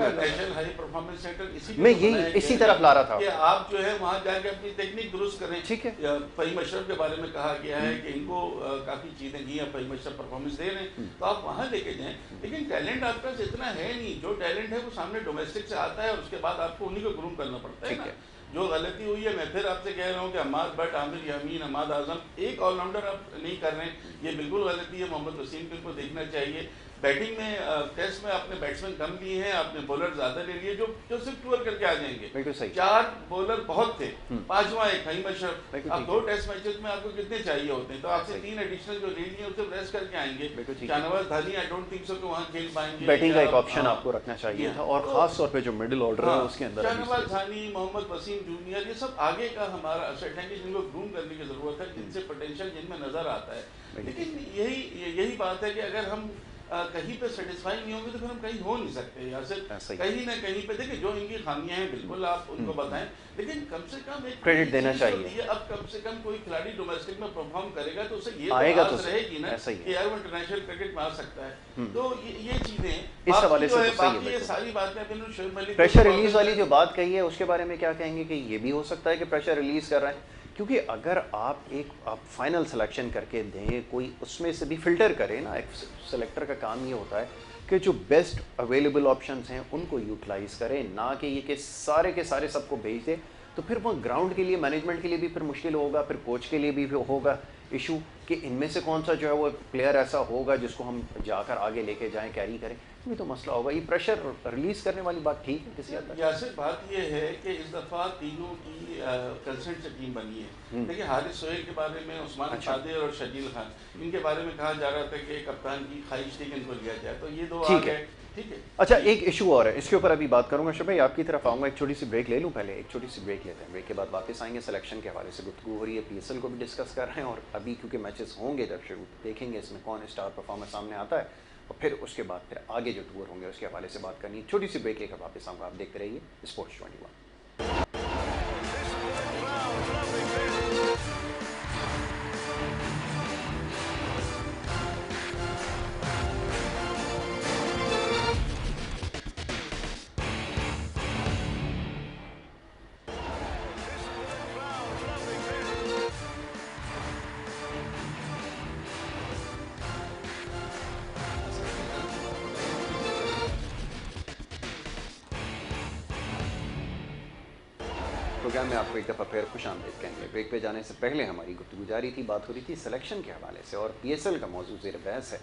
मैं यही इसी तरफ ला रहा था कि आप जो है वहाँ जाकर अपनी टेक्निक दुरुस्त करें। ठीक है, फ़हीम अशरफ के बारे में कहा गया है कि इनको काफ़ी चीज़ें दी हैं, फ़हीम अशरफ परफॉर्मेंस दे रहे हैं, तो आप वहाँ लेके जाएँ। लेकिन टैलेंट आपका इतना है नहीं, जो टैलेंट है वो सामने डोमेस्टिक से आता है और उसके बाद आपको उन्हीं को ग्रूम करना पड़ता है ना। जो गलती हुई है, मैं फिर आपसे कह रहा हूँ कि अम्माद भट्ट, आमिर यामीन, अहमद आजम एक ऑलराउंडर आप नहीं कर रहे हैं, ये बिल्कुल गलती है। मोहम्मद वसीम को देखना चाहिए। बैटिंग में टेस्ट में आपने बैट्समैन कम लिए हैं, आपने बॉलर ज्यादा ले लिए, जो सिर्फ टूर करके आ जाएंगे। बिल्कुल सही, 4 बॉलर बहुत थे, 5वां एक फ़हीम अशरफ। अब 2 टेस्ट मैचेस में आपको कितने चाहिए होते हैं, तो आपसे 3 एडिशनल जो ले लिए उससे रेस्ट करके आएंगे। शाहनवाज धानी आई डोंट थिंक सो कि वहाँ खेल पाएंगे। बैटिंग का एक ऑप्शन आपको रखना चाहिए था, और खास तौर पे जो मिडिल ऑर्डर है उसके अंदर शाहनवाज धानी, मोहम्मद वसीम जूनियर, ये सब आगे का हमारा असेट है कि जिनको ग्रूम करने की जरूरत है, जिनसे पोटेंशियल जिनमें नजर आता है। लेकिन यही बात है कि अगर हम कहीं पे सेटिस्फाई नहीं होंगे तो फिर हम कहीं हो नहीं सकते, या सिर्फ कहीं ना कहीं पे देखिए जो इनकी खामियां हैं बिल्कुल आप उनको बताएं, लेकिन कम से कम एक क्रेडिट देना चाहिए। अब कम से कम कोई खिलाड़ी डोमेस्टिक में परफॉर्म करेगा तो उसे ये आएगा तो रहेगी ना कि यार वो इंटरनेशनल क्रिकेट में आ सकता है। तो ये चीजें इस हवाले से बाकी ये सारी बातें शोएब मलिक प्रेशर रिलीज वाली जो बात कही है उसके बारे में क्या कहेंगे कि ये भी हो सकता है कि प्रेशर रिलीज कर रहे हैं, क्योंकि अगर आप फाइनल सिलेक्शन करके दें, कोई उसमें से भी फिल्टर करें ना, एक सेलेक्टर का काम ये होता है कि जो बेस्ट अवेलेबल ऑप्शंस हैं उनको यूटिलाइज करें, ना कि ये कि सारे के सारे सबको भेज दें, तो फिर वो ग्राउंड के लिए, मैनेजमेंट के लिए भी फिर मुश्किल होगा, फिर कोच के लिए भी होगा इशू कि इनमें से कौन सा जो है वो प्लेयर ऐसा होगा जिसको हम जाकर आगे लेके जाएं, कैरी करें, ये तो मसला होगा। ये प्रेशर रिलीज करने वाली बात ठीक है किसी हद तक। यासिर बात ये है कि इस दफ़ा तीनों की कंसेंट से टीम बनी है। देखिए हारिस सोहेल के बारे में उस्मान सादिर और शकील खान, इनके बारे में कहा जा रहा था कि कप्तान की ख्वाहिश थी कि इनको लिया जाए, तो ये 2 आ गए, ठीक है। अच्छा, एक इशू और है, इसके ऊपर अभी बात करूंगा। शोएब भाई आपकी तरफ आऊँगा, एक छोटी सी ब्रेक ले लूँ पहले, एक छोटी सी ब्रेक लेते हैं, ब्रेक के बाद वापस आएंगे। सिलेक्शन के हवाले से गुफ्तगू हो रही है, पीएसएल को भी डिस्कस कर रहे हैं, और अभी क्योंकि मैचेस होंगे दर्शक देखेंगे इसमें कौन स्टार परफॉर्मर सामने आता है, और फिर उसके बाद फिर आगे जो टूर होंगे उसके हवाले से बात करनी है। छोटी सी ब्रेक लेकर वापस आऊँगा, आप देखते रहिए स्पोर्ट्स 21। प्रोग्राम में आपको एक दफ़ा फिर खुशामदीद कहेंगे। ब्रेक पे जाने से पहले हमारी गुफ्तगू जारी थी, बात हो रही थी सिलेक्शन के हवाले से और PSL का मौजूद ज़ेर बहस है।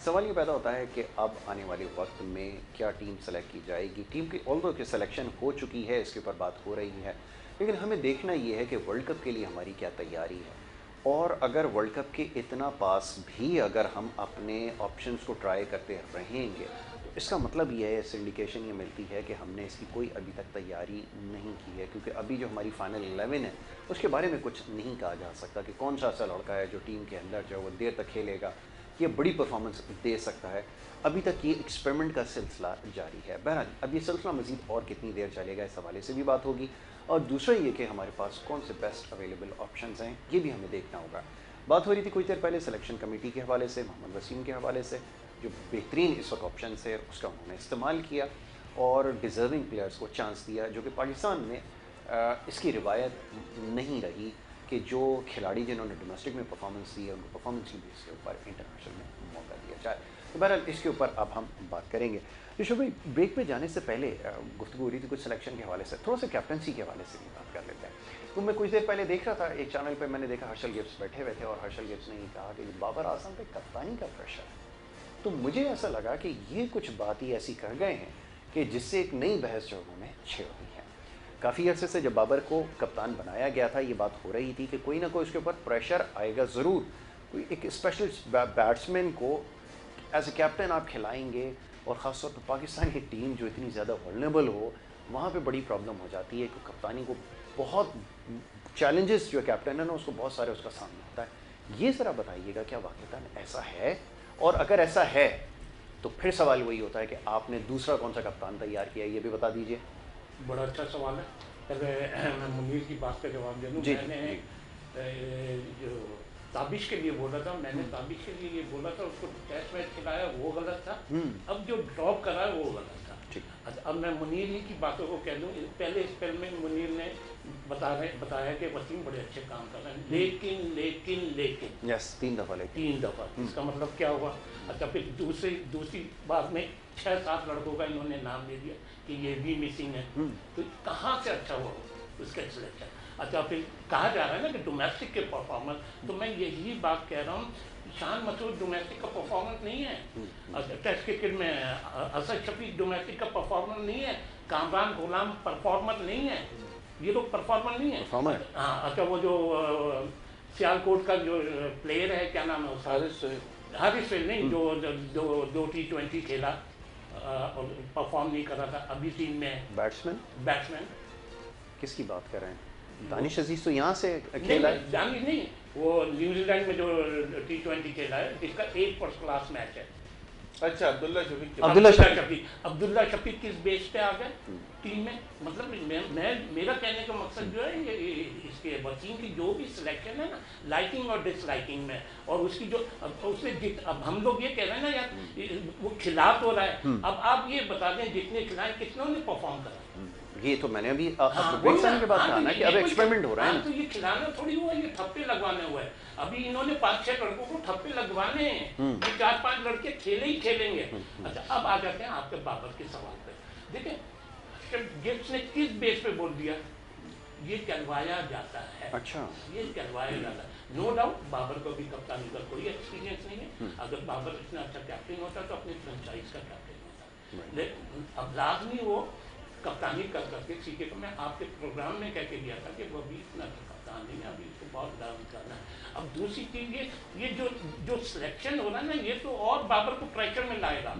सवाल ये पैदा होता है कि अब आने वाले वक्त में क्या टीम सेलेक्ट की जाएगी। टीम की ऑल्दो कि सिलेक्शन हो चुकी है, इसके ऊपर बात हो रही है, लेकिन हमें देखना ये है कि वर्ल्ड कप के लिए हमारी क्या तैयारी है। और अगर वर्ल्ड कप के इतना पास भी अगर हम अपने ऑप्शंस को ट्राई करते रहेंगे तो इसका मतलब ये है, इस इंडिकेशन ये मिलती है कि हमने इसकी कोई अभी तक तैयारी नहीं की है, क्योंकि अभी जो हमारी फाइनल 11 है उसके बारे में कुछ नहीं कहा जा सकता कि कौन सा ऐसा लड़का है जो टीम के अंदर जो वो देर तक खेलेगा, ये बड़ी परफॉर्मेंस दे सकता है। अभी तक ये एक्सपेरिमेंट का सिलसिला जारी है। बहरहाल अब ये सिलसिला मज़ीद और कितनी देर चलेगा इस हवाले से भी बात होगी, और दूसरा ये कि हमारे पास कौन से बेस्ट अवेलेबल ऑप्शंस हैं ये भी हमें देखना होगा। बात हो रही थी कुछ देर पहले सिलेक्शन कमेटी के हवाले से, मोहम्मद वसीम के हवाले से, जो बेहतरीन इस वक्त ऑप्शन है उसका उन्होंने इस्तेमाल किया और डिज़र्विंग प्लेयर्स को चांस दिया, जो कि पाकिस्तान में इसकी रिवायत नहीं रही कि जो खिलाड़ी जिन्होंने डोमेस्टिक में परफॉर्मेंस दी है उनको परफॉर्मेंस की बेस के ऊपर इंटरनेशनल में मौका दिया जाए। तो बहरहाल इसके ऊपर अब हम बात करेंगे। ऋषभ भाई, ब्रेक पे जाने से पहले गुफ्तगू हो रही थी कुछ सिलेक्शन के हवाले से, थोड़ा सा कैप्टनसी के हवाले से भी बात कर लेते हैं। तो मैं कुछ देर पहले देख रहा था एक चैनल पे, मैंने देखा हर्षल गिब्स बैठे हुए थे और हर्षल गिब्स ने कहा कि बाबर आजम पे कप्तानी का प्रेशर है। तो मुझे ऐसा लगा कि ये कुछ बात ही ऐसी कर गए हैं कि जिससे एक नई बहस जो उन्होंने छेड़ दी है। काफ़ी अर्से से जब बाबर को कप्तान बनाया गया था ये बात हो रही थी कि कोई ना कोई उसके ऊपर प्रेशर आएगा ज़रूर, कोई एक स्पेशल बैट्समैन को एज ए कैप्टन आप खिलाएंगे, और ख़ास तौर पर पाकिस्तान की टीम जो इतनी ज़्यादा वल्नरेबल हो वहाँ पे बड़ी प्रॉब्लम हो जाती है कि कप्तानी को बहुत चैलेंजेस जो कैप्टन है ना उसको बहुत सारे उसका सामना होता है। ये ज़रा बताइएगा क्या वाक़ईतन ऐसा है, और अगर ऐसा है तो फिर सवाल वही होता है कि आपने दूसरा कौन सा कप्तान तैयार किया, ये भी बता दीजिए। बड़ा अच्छा सवाल है। पहले मैं मुनीर की बात का जवाब दे दूँ। मैंने जो ताबिश के लिए बोला था, मैंने ताबिश के लिए ये बोला था, उसको टेस्ट मैच खिलाया वो गलत था, अब जो ड्रॉप करा है वो गलत था। अब मैं मुनीर ही की बातों को कह दूँ, पहले स्पेल में मुनीर ने बताया कि वसीम बड़े अच्छे काम कर रहे हैं, लेकिन लेकिन लेकिन यस 3 दफ़ा इसका मतलब क्या हुआ। अच्छा, फिर दूसरी बात में 6-7 लड़कों का इन्होंने नाम ले दिया कि ये भी मिसिंग है, तो कहाँ से अच्छा हुआ उसका सिलेक्शन। अच्छा, फिर कहा जा रहा है ना कि डोमेस्टिक के परफॉर्मेंस, तो मैं यही बात कह रहा हूँ, शान मसूद डोमेस्टिक का परफॉर्मेंस नहीं है। अच्छा, टेस्ट क्रिकेट में असद शफीक डोमेस्टिक का परफॉर्मेंस नहीं है, कामरान गुलाम परफॉर्मेंस नहीं है, ये लोग परफॉर्मर नहीं है। हाँ, अच्छा, वो जो सियालकोट का जो प्लेयर है, क्या नाम है उसका, हारिस नहीं, जो T20 खेला और परफॉर्म नहीं कर रहा था, अभी टीम में बैट्समैन किसकी बात कर रहे हैं? दानिश अजीज तो यहाँ से खेला है। दानिश नहीं, वो न्यूजीलैंड में जो T20 खेला है, जिसका एक फर्स्ट क्लास मैच है। अच्छा, अब्दुल्ला शफीक किस बेस पे आ गए टीम में। मतलब मेरा कहने का मकसद जो है ये इसके वसीम की जो भी सिलेक्शन है ना, लाइकिंग और डिसलाइकिंग में, और उसकी जो उसने अब हम लोग ये कह रहे हैं ना यार वो खिला तो रहा है, अब आप ये बता दें जितने खिलाए कितनों ने परफॉर्म करा। ये तो मैंने अभी के बाद कहा ना कि अब एक्सपेरिमेंट हो रहा है। तो ये खिलाना थोड़ी हुआ, ये ठप्पे लगवाने हुआ है। अभी इन्होंने 5-6 लड़कों को ठप्पे लगवाने हैं, ये 4-5 लड़के खेले ही खेलेंगे। अच्छा, अब आ जाते हैं आपके बाबर के सवाल पे। देखिए गिब्स ने किस बेस पे बोल दिया, ये कहलवाया जाता है। अच्छा, ये कहलवाया जाता है। नो डाउट बाबर को भी कप्तानी का कोई एक्सपीरियंस नहीं है। अगर बाबर इतना अच्छा कैप्टन होता तो अपनी फ्रेंचाइज का कैप्टन होता, लेकिन अब लाजमी वो कप्तानी कर करके सीखे। तो मैं आपके प्रोग्राम में कह के दिया था कि वो अभी इतना कप्तान नहीं है, अभी इसको बहुत डाउन करना है। अब दूसरी चीज़ ये जो सिलेक्शन हो रहा है ना, ये तो और बाबर को प्रेशर में लाएगा।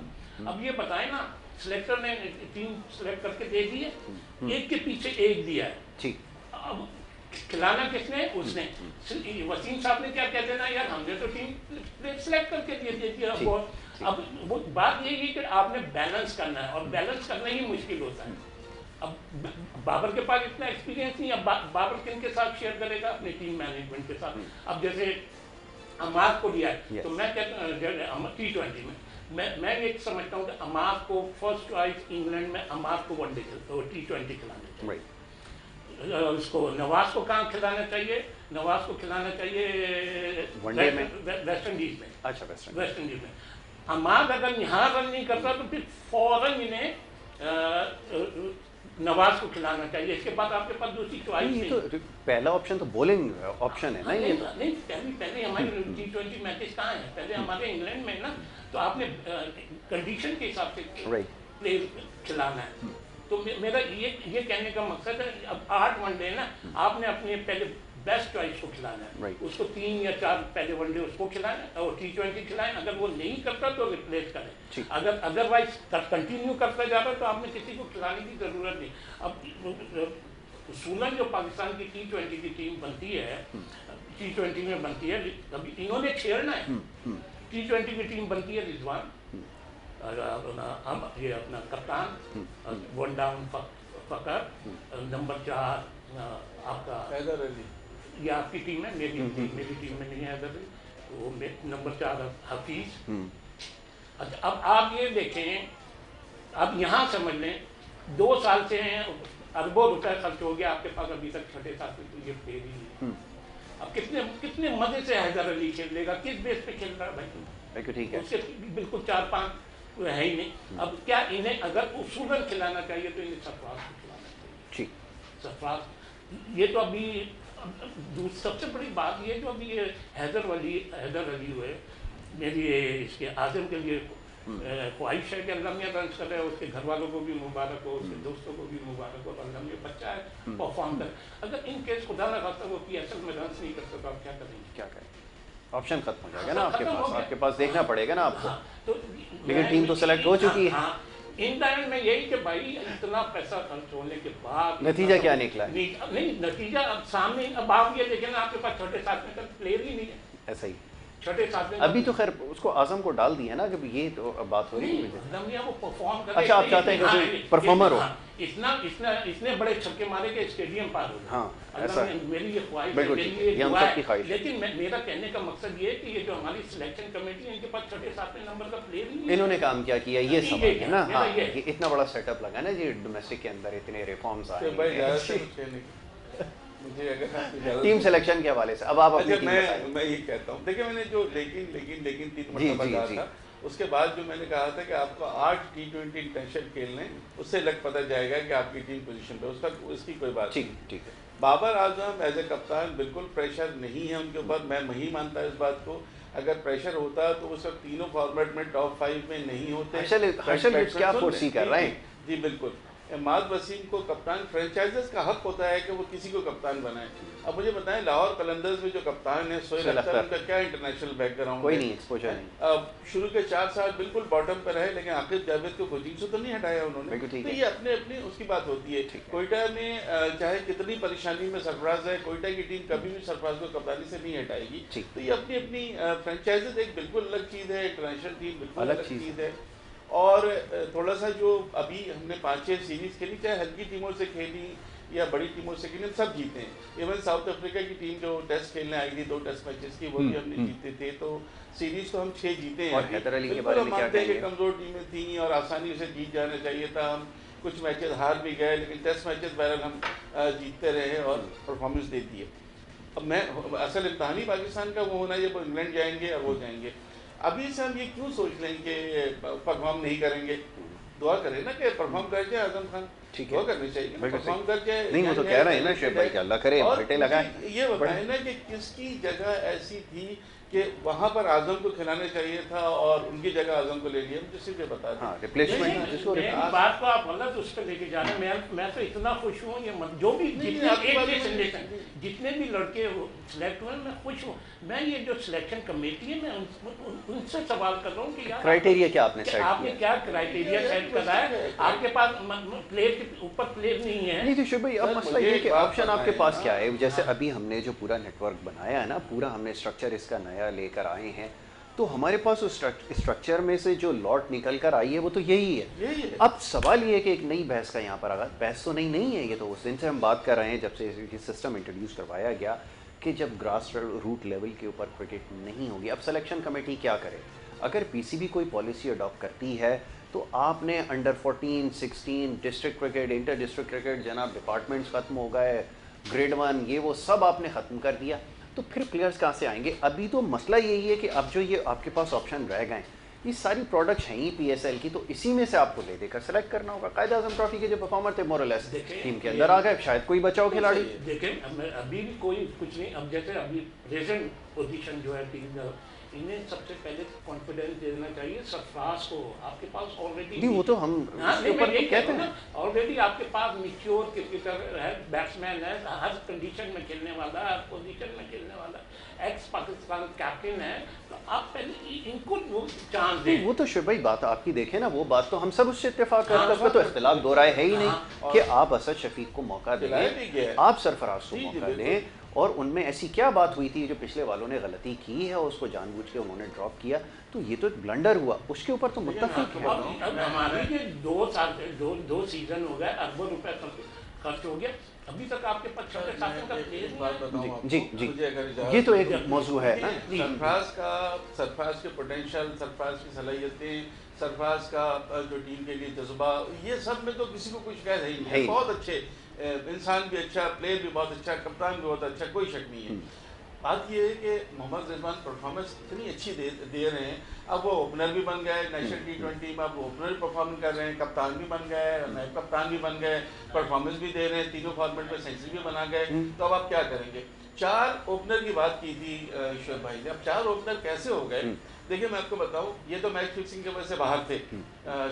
अब ये बताए ना, सिलेक्टर ने टीम सिलेक्ट करके दे दी है, एक के पीछे एक दिया है, ठीक। अब खिलाना किसने? उसने। वसीम साहब ने क्या कहते ना, यार हमने तो टीम सिलेक्ट करके दे दिया। अब वो बात यही है कि आपने बैलेंस करना है, और बैलेंस करना ही मुश्किल होता है। अब बाबर के पास इतना एक्सपीरियंस नहीं, अब बाबर किन के साथ शेयर करेगा? अपनी टीम मैनेजमेंट के साथ। अब जैसे अमाद को लिया है, तो मैं कहता T20 में मैं ये समझता हूँ कि अमाद को फर्स्ट चॉइस इंग्लैंड में अमाद को वनडे T20 खिलाना चाहिए। उसको नवाज को कहाँ खिलाना चाहिए? नवाज को खिलाना चाहिए वेस्ट इंडीज में। अच्छा, वेस्ट इंडीज में। अमाद अगर यहाँ रन नहीं करता तो फिर फौरन इन्हें नवाज को खिलाना चाहिए, इसके बाद आपके पास दूसरी चॉइस नहीं। तो पहला ऑप्शन तो बॉलिंग ऑप्शन है ना ये। नहीं पहले हमारे T20 मैचेस कहाँ हैं, पहले हमारे इंग्लैंड में ना, तो आपने कंडीशन के हिसाब से प्ले खिलाना है। तो मेरा ये कहने का मकसद है, अब 8 वनडे ना, आपने अपने पहले बेस्ट चॉइस को खिलाना है, उसको 3 या 4 पहले वनडे उसको खिलाना और T20 खिलाएं। अगर वो नहीं करता तो रिप्लेस करें, अगर अदरवाइज कंटिन्यू करता जा रहा तो आपने किसी को खिलाने की ज़रूरत नहीं। अब उसूलन जो पाकिस्तान की T20 की टीम बनती है, T20 में बनती है, अभी इन्होंने छेड़ना है। T20 की टीम बनती है रिजवान, ये अपना कप्तान, वन डाउन फकर, नंबर 4 आपका हैदर अली, ये आपकी टीम है, मेरी टीम में नहीं है हैदर अली, वो नंबर 4 हफीज। अच्छा, अब आप ये देखें, अब यहाँ समझ लें 2 साल से अरबों रुपए खर्च हो गया, आपके पास अभी तक 6-7 तो ये प्लेयर ही नहीं। अब कितने मजे से हैदर अली खेल लेगा, किस बेस पे खेल रहा है भाई? ठीक है, उसके बिल्कुल 4-5 है ही नहीं। अब क्या इन्हें अगर उसूलन खिलाना चाहिए तो इन्हें सरफराज को खिलाना चाहिए। सरफराज ये तो अभी सबसे बड़ी बात ये जो अभी ये हैदर अली हुए, मेरी इसके आज़म के लिए ख्वाहिश है कि अल्लाह मियां रन कर रहे हैं, उसके घर वालों को भी मुबारक हो, उसके दोस्तों को भी मुबारक हो, अल्लाह मियां बच्चा है परफॉर्म करे। अगर इन केस खुदा न खास्ता वो PSL में रन नहीं करता तो आप क्या करेंगे? क्या करें, ऑप्शन खत्म हो जाएगा ना आपके पास देखना पड़ेगा ना आपको। तो लेकिन टीम तो सेलेक्ट हो चुकी है। इन टाइम में यही कि भाई इतना पैसा खर्च होने के बाद नतीजा क्या निकला है? नहीं नतीजा अब सामने, अब आप ये देखें ना, आपके पास 6-7 में तक प्लेयर ही नहीं है। ऐसा ही 6-7 में अभी तो खैर उसको आजम को डाल दिया ना, कि ये तो अब बात हो रही है वो परफॉर्म करे। अच्छा, आप चाहते हैं कि कोई परफॉर्मर हो? इसने बड़े छक्के मारे के स्टेडियम पार हो। हाँ, ऐसा मेरी ये ख्वाहिश है, लेकिन मेरा कहने का मकसद ये है कि ये जो हमारी सिलेक्शन कमेटी है, इनके पास 6-7 नंबर का प्लेयर नहीं है। इन्होंने काम क्या किया ये सवाल है ना। हाँ, ये इतना बड़ा सेटअप लगा ना जी, डोमेस्टिक के अंदर इतने रिफॉर्म्स आए मुझे अगर टीम सिलेक्शन के हवाले से। अब आप अपनी टीम बताइए। मैं ये कहता हूँ, देखिए मैंने जो लेकिन 3 मरतबा कहा था, उसके बाद जो मैंने कहा था कि आपको 8 T20 इंटरनेशनल खेलने, उससे लग पता जाएगा कि आपकी टीम पोजीशन पे, उसकी कोई बात नहीं। ठीक है। बाबर आजम एज ए कप्तान बिल्कुल प्रेशर नहीं है उनके ऊपर, मैं नहीं मानता इस बात को। अगर प्रेशर होता तो वो सब तीनों फॉर्मेट में टॉप 5 में नहीं होते। क्या फोर्सी कर रहे हैं? जी बिल्कुल, इमाद वसीम को कप्तान, फ्रेंचाइजर्स का हक होता है कि वो किसी को कप्तान बनाए। अब मुझे बताएं, लाहौर कलंदर्स में जो कप्तान है सोहेल अख्तर, उनका क्या इंटरनेशनल बैकग्राउंड? कोई नहीं, एक्सपोजर नहीं। अब शुरू के 4 साल बिल्कुल बॉटम पर रहे, लेकिन आखिर जावेद को कोचिंग से तो नहीं हटाया उन्होंने। तो ये अपनी उसकी बात होती है। कोयटा में चाहे कितनी परेशानी में सरफराज है, कोयटा की टीम कभी भी सरफराज को कप्तानी से नहीं हटाएगी। तो ये अपनी फ्रेंचाइजेज एक बिल्कुल अलग चीज़ है, इंटरनेशनल टीम बिल्कुल अलग चीज़ है। और थोड़ा सा जो अभी हमने 5-6 सीरीज़ खेली, चाहे हल्की टीमों से खेली या बड़ी टीमों से खेली, सब जीते हैं। इवन साउथ अफ्रीका की टीम जो टेस्ट खेलने आई थी 2 टेस्ट मैचेस की, वो भी हमने जीते थे। तो सीरीज़ तो हम 6 जीते हैं। और हैदर अली के बारे में क्या कहेंगे? कमज़ोर टीमें थी और आसानी से जीत जाना चाहिए था। हम कुछ मैचेस हार भी गए, लेकिन टेस्ट मैचेस बहरहाल हम जीतते रहे और परफॉर्मेंस देती है। अब मैं असल इम्तहानी पाकिस्तान का वो होना है जब इंग्लैंड जाएंगे और वो जाएंगे। अभी से हम ये क्यों सोच लें कि परफॉर्म नहीं करेंगे? दुआ करें ना कि परफॉर्म कर जाए आजम खान, दुआ करनी चाहिए, परफॉर्म कर जाए। नहीं, वो तो कह रहे हैं ना शेख भाई कि अल्लाह करे बेटे लगाए। ये बताएं ना कि किसकी जगह ऐसी थी कि वहाँ पर आजम को खिलाना चाहिए था और उनकी जगह आजम को ले लिया, मुझे सिर्फ ये बता दें। रिप्लेसमेंट जिसको बात को आप गलत उस पर लेके जा रहे हैं। मैं तो इतना खुश हूँ, ये जो भी जितने भी लड़के सिलेक्ट हुए मैं खुश हूँ। मैं ये जो सिलेक्शन कमेटी है मैं उनसे सवाल कर रहा हूँ कि यार क्राइटेरिया क्या आपने क्या क्राइटेरिया सेट करा है? आपके पास प्लेयर के ऊपर प्लेयर नहीं है। नहीं तो शुभ भाई, अब मसला ये कि ऑप्शन आपके पास क्या है? जैसे अभी हमने जो पूरा नेटवर्क बनाया है ना, पूरा हमने स्ट्रक्चर इसका नया लेकर आए हैं, तो हमारे पास उस स्ट्रक्चर में से जो लॉट निकल कर आई है वो तो यही है। अब सवाल ये है कि एक नई बहस का यहाँ पर आगा, बहस तो नहीं है, ये तो उस दिन से हम बात कर रहे हैं जब से ये सिस्टम इंट्रोड्यूस करवाया गया कि जब ग्रास रूट लेवल के ऊपर क्रिकेट नहीं होगी। अब सिलेक्शन कमेटी क्या करे? अगर PCB कोई पॉलिसी अडॉप्ट करती है तो आपने under 14, 16 district cricket, inter district cricket, जनाब डिपार्टमेंट्स ख़त्म हो गए, ग्रेड 1 ये वो सब आपने ख़त्म कर दिया, तो फिर प्लेयर्स कहाँ से आएंगे? अभी तो मसला यही है कि अब जो ये आपके पास ऑप्शन रह गए ये सारी प्रोडक्ट्स हैं ही PSL की, तो इसी में से आपको ले देकर सेलेक्ट करना होगा। कायद आजम ट्रॉफी के जो परफॉर्मर थे मोरलेस टीम के अंदर आ गए, शायद कोई बचाओ खिलाड़ी। देखें अभी भी कोई कुछ नहीं, अब जैसे अभी प्रेजेंट पोजीशन जो है टीम का, इन्हें सबसे पहले कॉन्फिडेंस देना चाहिए सरफराज को। आपके पास ऑलरेडी नहीं, वो तो हम उसके ऊपर तो कहते हैं, ऑलरेडी आपके पास मैच्योर क्रिकेटर है, बैट्समैन है, हर कंडीशन में खेलने वाला, हर पोजीशन में खेलने वाला, एक्स पाकिस्तान कैप्टन है, तो आप पहले इनको वो चांस दें। वो तो शुभ भाई बात आपकी देखें ना, वो बात तो हम सब उससे इत्तेफाक करते हैं, उसमें तो इख्तिलाफ दो राय है ही नहीं कि आप असद शफीक को मौका दें, आप सरफराज को मौका दें। और उनमें ऐसी क्या बात हुई थी जो पिछले वालों ने गलती की है और उसको जानबूझ के उन्होंने ड्रॉप किया, तो ये तो एक ब्लंडर हुआ, उसके ऊपर तो मुत्तफिक है। अब हमारे ये 2 साल दो सीजन हो गए, अरबों रुपए खर्च हो गया, अभी तक आपके पास छोटे साथियों का जी जी, ये तो एक मौजू है ना। सरफराज के पोटेंशियल, सरफराज की सलाहियतें, सरफराज का जो टीम के लिए जज्बा, ये सब में तो किसी को कोई शिकायत है ही नहीं। बहुत अच्छे इंसान भी अच्छा, प्लेयर भी बहुत अच्छा, कप्तान भी बहुत अच्छा, कोई शक नहीं है। बात ये है कि मोहम्मद रिजवान परफॉर्मेंस इतनी अच्छी दे रहे हैं, अब वो ओपनर भी बन गए नेशनल T20 में, अब वो ओपनर भी परफॉर्म कर रहे हैं, कप्तान भी बन गए, नायब कप्तान भी बन गए, परफॉर्मेंस भी दे रहे हैं, तीनों फॉर्मेट में सेंचुरी भी बना गए। तो अब आप क्या करेंगे? 4 ओपनर की बात की थी ईश्वर भाई ने, अब 4 ओपनर कैसे हो गए? देखिए मैं आपको बताऊं, ये तो मैच फिक्सिंग की वजह से बाहर थे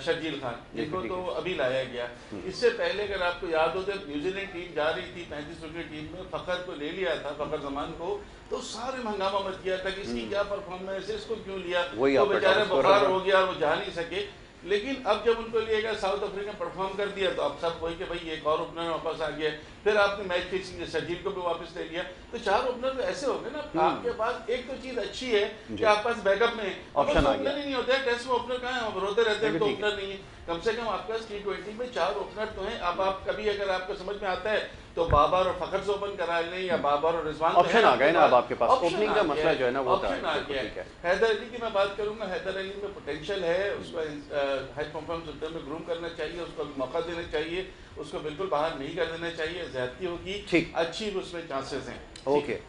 शर्जील खान, जिनको तो अभी लाया गया। इससे पहले अगर आपको याद हो तो न्यूजीलैंड टीम जा रही थी 35 विकेट टीम में, फखर को ले लिया था, फखर जमान को, तो सारे हंगामा मच गया था कि इसकी क्या परफॉर्मेंस है, इसको क्यों लिया, तो बेचारे बुखार हो गया, वो जा नहीं सके। लेकिन अब जब उनको लिया गया, साउथ अफ्रीका परफॉर्म कर दिया, तो अब सब वही कि भाई एक और ओपनर वापस आ गया, फिर आपने मैच फिक्सिंग शर्जील को भी वापस ले लिया, तो 4 ओपनर तो ऐसे हो गए ना। आपके पास एक तो चीज अच्छी है कि आपके पास बैकअप में ऑप्शन आ गया, नहीं होता है टेस्ट में ओपनर कहाँ है, रोते रहते हैं तो ओपनर नहीं है, कम से कम आपके पास T20 में 4 ओपनर तो हैं। अब आप कभी अगर आपको समझ में आता है तो बाबर और फखर से ओपन करा लें, या बाबर और रिजवान, ऑप्शन आ गए ना अब आपके पास, ओपनिंग का मसला जो है ना वो ऑप्शन आ गया है। हैदर अली की मैं बात करूंगा, हैदर अली में पोटेंशियल है, उसको हाई परफॉर्मेंस होते में ग्रूम करना चाहिए, उसको मौका देना चाहिए, उसको बिल्कुल बाहर नहीं कर देना चाहिए, ज्यादती होगी, अच्छी उसमें चांसेस हैं। ओके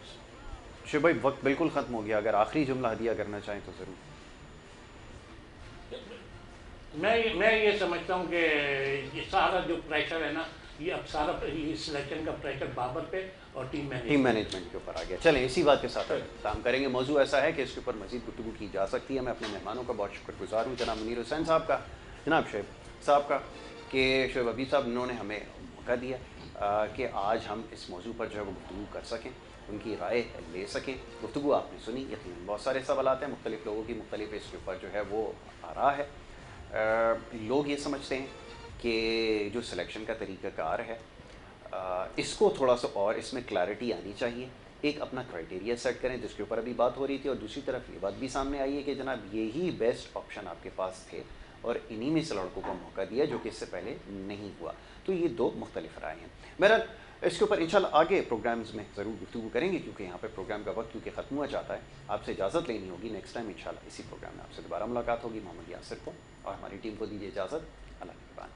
शुभ भाई, वक्त बिल्कुल खत्म हो गया, अगर आखिरी जुमला हदिया करना चाहें तो जरूर। मैं ये समझता हूँ कि ये सारा जो प्रेशर है ना, ये अब सारा सिलेक्शन का प्रेशर बाबर पे और टीम मैनेजमेंट के ऊपर आ गया। चलें इसी बात के साथ काम करेंगे। मौजू ऐसा है कि इसके ऊपर मज़ीद गुफ्तगू की जा सकती है। मैं अपने मेहमानों का बहुत शुक्रगुजार हूँ, जनाब मुनीर हुसैन साहब का, जनाब शुएब साहब का, कि शुएब हबीब साहब इन्होंने हमें मौका दिया कि आज हम इस मौजू पर जो है वो गुफ्तगू कर सकें, उनकी राय ले सकें। गुफ्तगू आपने सुनी, यकीनन बहुत सारे सवालात हैं, मुख्तलिफ़ लोगों की मुख्तलिफ इसके ऊपर जो है वो आ रहा है। लोग ये समझते हैं कि जो सिलेक्शन का तरीक़ाकार है इसको थोड़ा सा और इसमें क्लैरिटी आनी चाहिए, एक अपना क्राइटेरिया सेट करें, जिसके ऊपर अभी बात हो रही थी, और दूसरी तरफ ये बात भी सामने आई है कि जनाब यही बेस्ट ऑप्शन आपके पास थे और इन्हीं में से लड़कों को मौका दिया जो कि इससे पहले नहीं हुआ। तो ये 2 मुख्तलिफ राय हैं। मेरा इसके ऊपर इंशाल्लाह आगे प्रोग्राम्स में ज़रूर गुफ्तगू करेंगे, क्योंकि यहाँ पे प्रोग्राम का वक्त क्योंकि ख़त्म हुआ चाहता है। आपसे इजाज़त लेनी होगी, नेक्स्ट टाइम इंशाल्लाह इसी प्रोग्राम में आपसे दोबारा मुलाकात होगी। मोहम्मद यासिर को और हमारी टीम को दीजिए इजाज़त। अल्लाह के बाद।